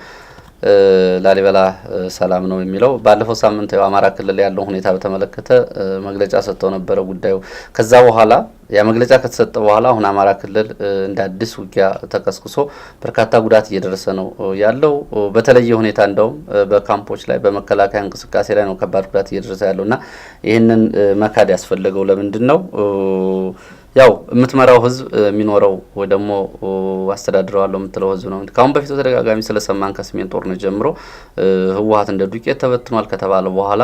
ላሊበላ ሰላም ነው የሚለው ባለፈው ሳምንት አማራ ክልል ያለው ሁኔታ በተመለከተ መግለጫ ሰጥተው ነበረ ጉዳዩ። ከዛ በኋላ ያ መግለጫ ከተሰጠ በኋላ አሁን አማራ ክልል እንደ አዲስ ውጊያ ተቀስቅሶ በርካታ ጉዳት እየደረሰ ነው ያለው። በተለየ ሁኔታ እንደውም በካምፖች ላይ በመከላከያ እንቅስቃሴ ላይ ነው ከባድ ጉዳት እየደረሰ ያለውና ይህንን መካድ ያስፈለገው ለምንድን ነው? ያው የምትመራው ህዝብ የሚኖረው ወይ ደግሞ አስተዳድረዋለሁ የምትለው ህዝብ ነው። ካሁን በፊት ተደጋጋሚ ስለሰማን ከሰሜን ጦርነት ጀምሮ ህወሓት እንደ ዱቄት ተበትኗል ከተባለ በኋላ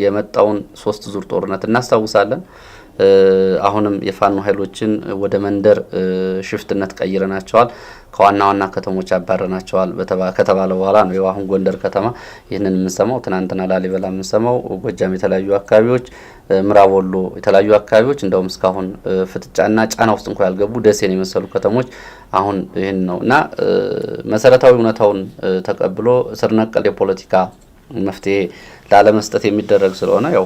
የመጣውን 3 ዙር ጦርነት እናስታውሳለን። አሁንም የፋኖ ኃይሎችን ወደ መንደር ሽፍትነት ቀይረናቸዋል፣ ከዋና ዋና ከተሞች አባረናቸዋል ከተባለ በኋላ ነው አሁን ጎንደር ከተማ ይህንን የምንሰማው። ትናንትና ላሊበላ የምንሰማው፣ ጎጃም የተለያዩ አካባቢዎች፣ ምዕራብ ወሎ የተለያዩ አካባቢዎች እንደውም እስካሁን ፍጥጫና ጫና ውስጥ እንኳን ያልገቡ ደሴን የመሰሉ ከተሞች አሁን ይህን ነው እና መሰረታዊ እውነታውን ተቀብሎ ስር ነቀል የፖለቲካ መፍትሄ ላለመስጠት የሚደረግ ስለሆነ ያው